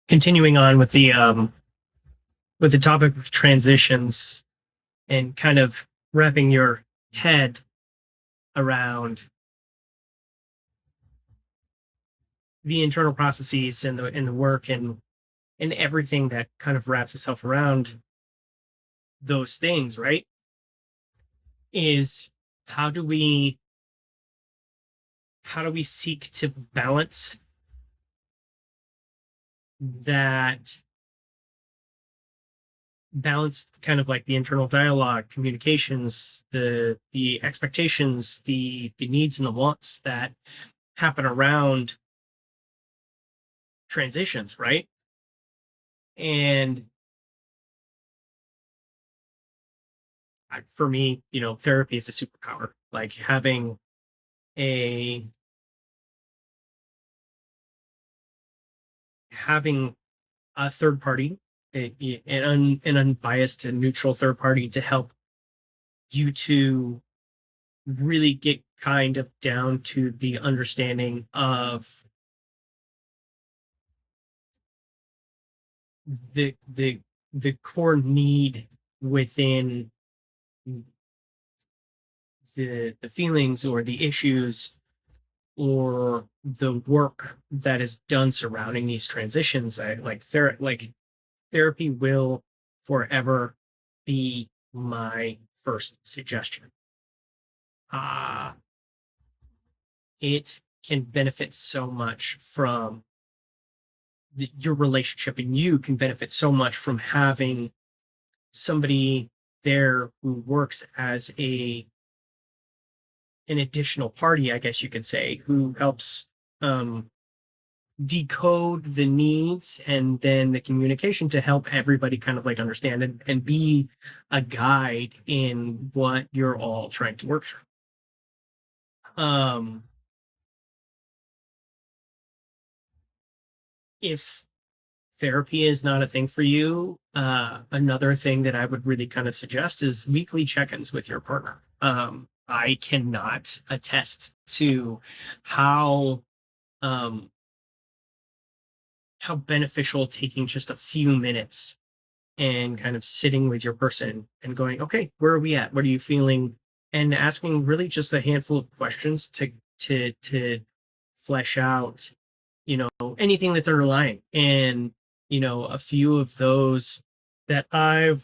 continuing on with the topic of transitions and kind of wrapping your head around the internal processes and the work and everything that kind of wraps itself around those things, right? Is how do we how do we seek to that balance kind of like the internal dialogue, communications, the expectations, the needs and the wants that happen around transitions, right? And for me, therapy is a superpower. Like a having a third party, an unbiased and neutral third party to help you to really get kind of down to the understanding of the the core need within the feelings or the issues or the work that is done surrounding these transitions. Like therapy will forever be my first suggestion. uh it can benefit so much from your relationship, and you can benefit so much from having somebody there who works as a an additional party, I guess you could say, who helps um decode the needs and then the communication to help everybody kind of like understand and be a guide in what you're all trying to work through. um if therapy is not a thing for you, another thing that I would really kind of suggest is weekly check-ins with your partner. I cannot attest to how um how beneficial taking just a few minutes and kind of sitting with your person and going, okay, where are we at? What are you feeling? And asking really just a handful of questions to flesh out, anything that's underlying. And, a few of those that um,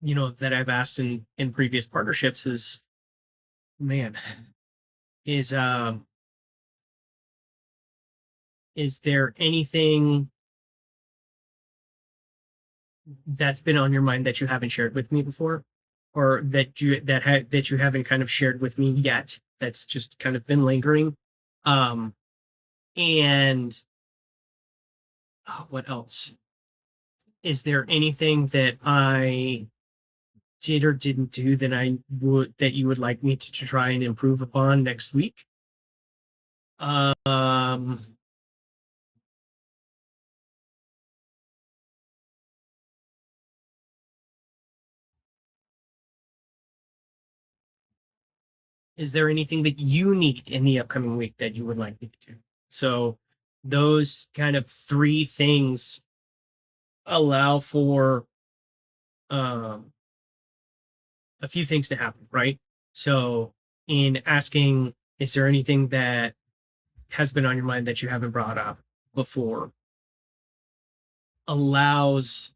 I've asked in previous partnerships is, man, is is there anything that's been on your mind that you haven't shared with me before, or that you haven't kind of shared with me yet, that's just kind of been lingering? Um and what else? Is there anything that I did or didn't do that you would like me to try and improve upon next week? um is there anything that you need in the upcoming week that you would like me to do? So those kind of three things allow for um, a few things to happen, right? So, in asking, is there anything that has been on your mind that you haven't brought up before, allows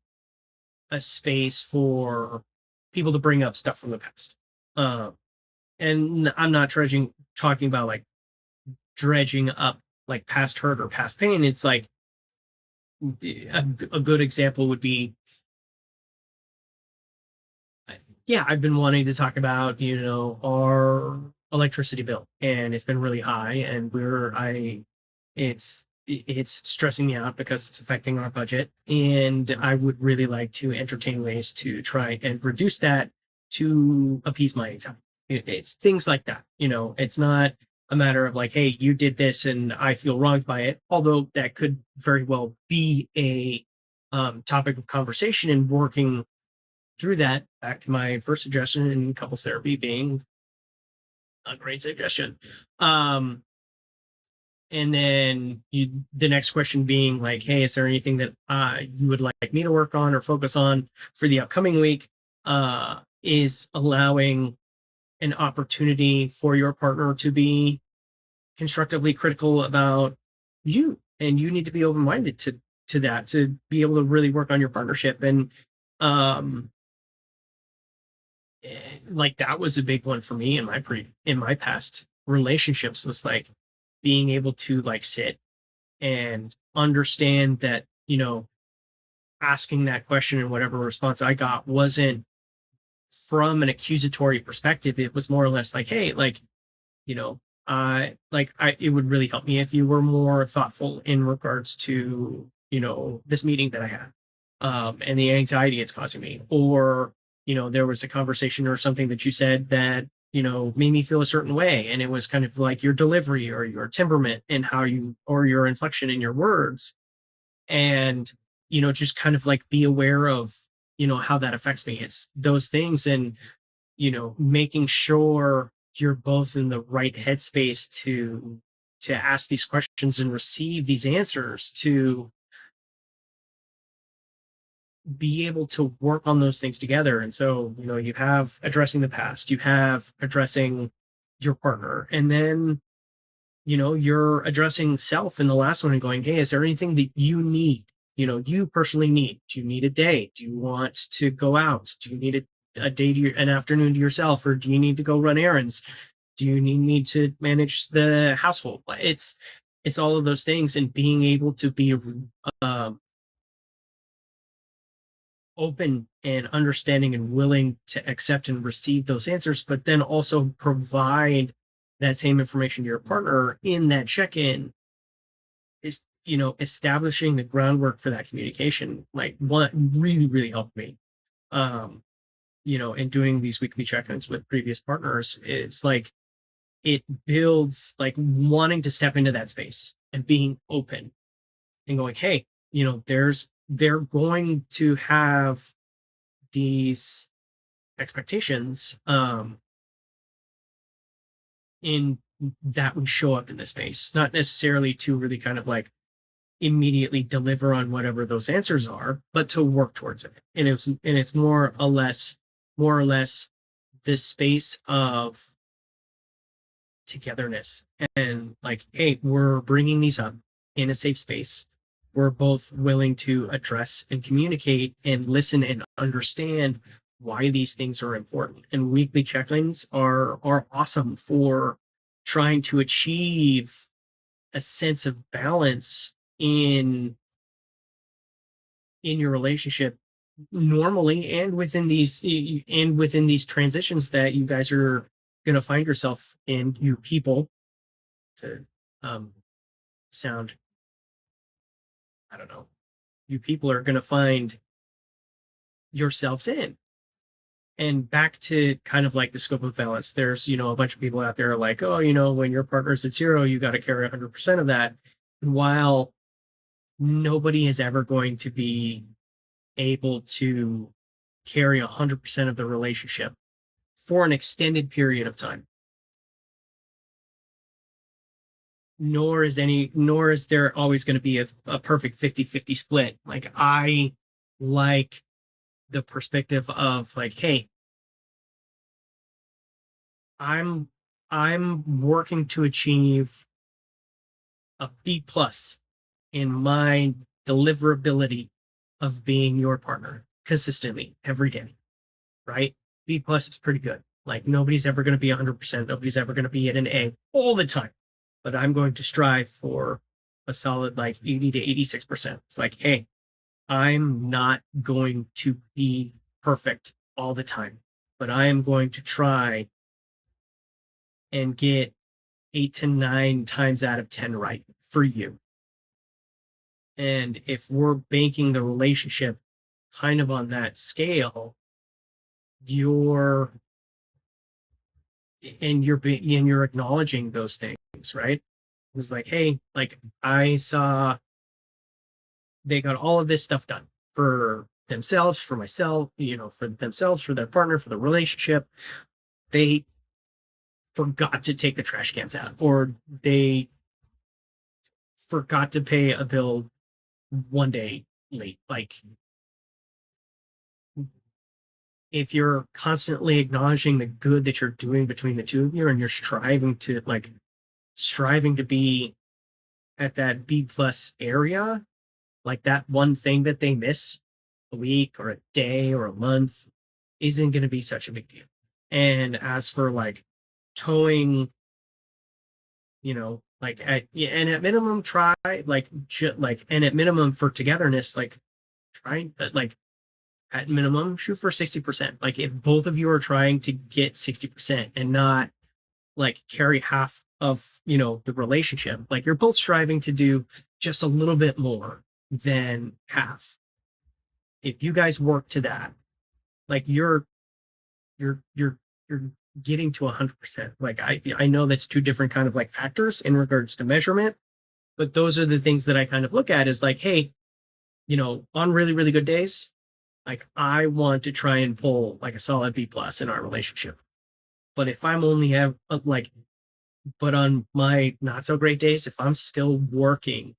a space for people to bring up stuff from the past. Um, and I'm not talking about like dredging up like past hurt or past pain. It's like a good example would be, yeah, I've been wanting to talk about, our electricity bill, and it's been really high, and it's stressing me out because it's affecting our budget, and I would really like to entertain ways to try and reduce that to appease my anxiety. It's things like that. It's not a matter of like, hey, you did this and I feel wronged by it, although that could very well be a topic of conversation and working through that. Back to my first suggestion in couples therapy being a great suggestion. Um, and then the next question being like, hey, is there anything that you would like me to work on or focus on for the upcoming week? Is allowing an opportunity for your partner to be constructively critical about you, and you need to be open-minded to that, to be able to really work on your partnership. And um like that was a big one for me in my past relationships, was like being able to like sit and understand that, asking that question and whatever response I got wasn't from an accusatory perspective. It was more or less like, hey, like, you know, I it would really help me if you were more thoughtful in regards to, this meeting that I had, and the anxiety it's causing me. Or, there was a conversation or something that you said that, made me feel a certain way. And it was kind of like your delivery or your temperament and how you, or your inflection in your words. And, just kind of like be aware of, how that affects me. It's those things. And, making sure you're both in the right headspace to ask these questions and receive these answers, to be able to work on those things together. And so, you have addressing the past, you have addressing your partner, and then, you're addressing self in the last one and going, hey, is there anything that you need? You personally need. Do you need a day? Do you want to go out? Do you need a day to an afternoon to yourself, or do you need to go run errands? Do you need me to manage the household? It's all of those things, and being able to be um, open and understanding and willing to accept and receive those answers, but then also provide that same information to your partner in that check-in, is, establishing the groundwork for that communication. Like, what really, really helped me, um, in doing these weekly check-ins with previous partners, is like it builds like wanting to step into that space and being open and going, hey, they're going to have these expectations, in that we show up in this space, not necessarily to really kind of like immediately deliver on whatever those answers are, but to work towards it. And it's more or less this space of togetherness, and like, hey, we're bringing these up in a safe space. We're both willing to address and communicate and listen and understand why these things are important. And weekly check-ins are awesome for trying to achieve a sense of balance in your relationship normally, and within these transitions that you guys are going to find yourself in, you people, to um sound, I don't know, you people are going to find yourselves in. And back to kind of like the scope of balance, there's, a bunch of people out there like, oh, when your partner's at zero, you got to carry 100% of that. While nobody is ever going to be able to carry 100% of the relationship for an extended period of time, nor is there always going to be a perfect 50-50 split. Like, I like the perspective of like, hey, i'm I'm working to achieve a B plus in my deliverability of being your partner consistently every day, right? B plus is pretty good. Like, nobody's ever going to be 100%. Nobody's ever going to be at an A all the time. But I'm going to strive for a solid like 80 to 86%. It's like, hey, I'm not going to be perfect all the time, but I am going to try and get 8 to 9 times out of 10 right for you. And if we're banking the relationship kind of on that scale, you're and you're acknowledging those things, right? It's like, hey, like, I saw they got all of this stuff done for themselves, for myself, for themselves, for their partner, for the relationship. They forgot to take the trash cans out, or they forgot to pay a bill one day late. Like, if you're constantly acknowledging the good that you're doing between the two of you, and you're striving to be at that B plus area, like that one thing that they miss a week or a day or a month isn't going to be such a big deal. And as for like towing, like and at minimum try and at minimum for togetherness, like try, like at minimum shoot for 60%. Like if both of you are trying to get 60% and not like carry half of the relationship, like you're both striving to do just a little bit more than half. If you guys work to that, like you're getting to 100%. Like I know that's two different kind of like factors in regards to measurement, but those are the things that I kind of look at is like, hey, on really really good days, like I want to try and pull like a solid B plus in our relationship. But if I'm only have but on my not so great days, if I'm still working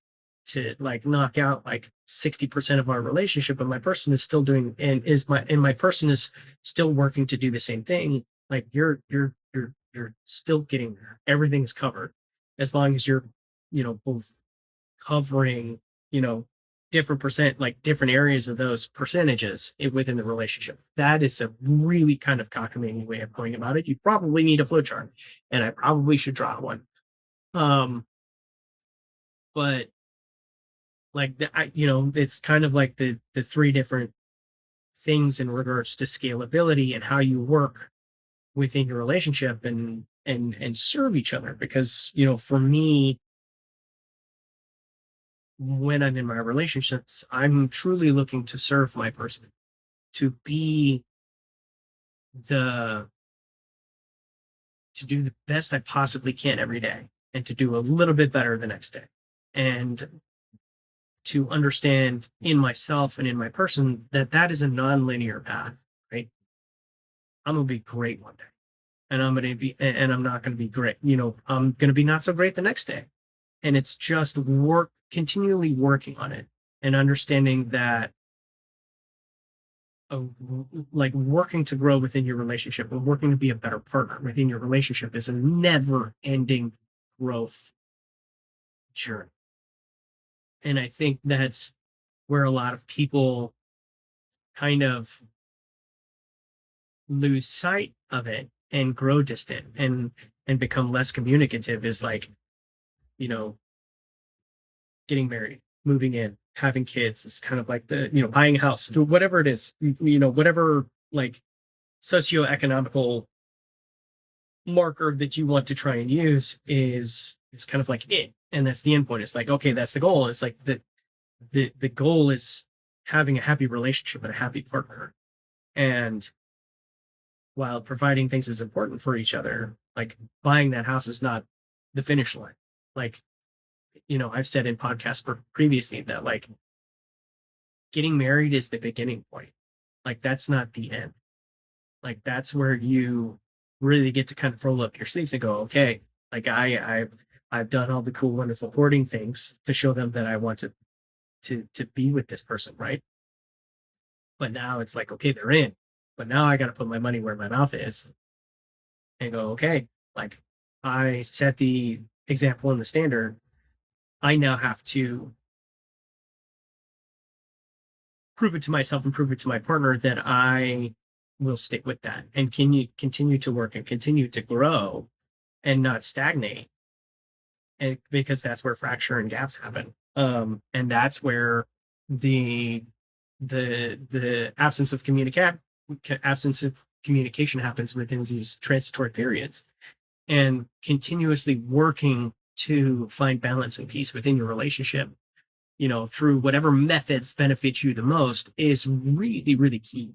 to like knock out like 60% of our relationship, and my person is still doing and my person is still working to do the same thing, like you're still getting there. Everything's covered as long as you're, both covering, you know, different percent, like different areas of those percentages within the relationship. That is a really kind of cockamamie way of going about it. You probably need a flow chart, and I probably should draw one. But like it's kind of like the three different things in regards to scalability and how you work within your relationship and serve each other. Because for me, when I'm in my relationships, I'm truly looking to serve my person, to be the to do the best I possibly can every day, and to do a little bit better the next day, and to understand in myself and in my person that that is a non-linear path, right? I'm gonna be great one day, and I'm not gonna be great. I'm gonna be not so great the next day, and it's just continually working on it, and understanding that of like working to grow within your relationship and working to be a better partner within your relationship is a never ending growth journey. And I think that's where a lot of people kind of lose sight of it and grow distant and become less communicative, is like, you know, getting married, moving in, having kids. It's kind of like buying a house, whatever it is, whatever like socioeconomical marker that you want to try and use is kind of like it. And that's the end point. It's like, okay, that's the goal. It's like the goal is having a happy relationship and a happy partner. And while providing things is important for each other, like buying that house is not the finish line. Like, I've said in podcasts previously that like getting married is the beginning point. Like that's not the end. Like that's where you really get to kind of roll up your sleeves and go, okay, like I've done all the cool, wonderful hoarding things to show them that I want to be with this person, right? But now it's like, okay, they're in. But now I got to put my money where my mouth is and go, okay, like I set the example and the standard. I now have to prove it to myself and prove it to my partner that I will stick with that, and can you continue to work and continue to grow and not stagnate. And because that's where fracture and gaps happen. And that's where the the absence of communication happens within these transitory periods. And continuously working to find balance and peace within your relationship, through whatever methods benefit you the most, is really really key.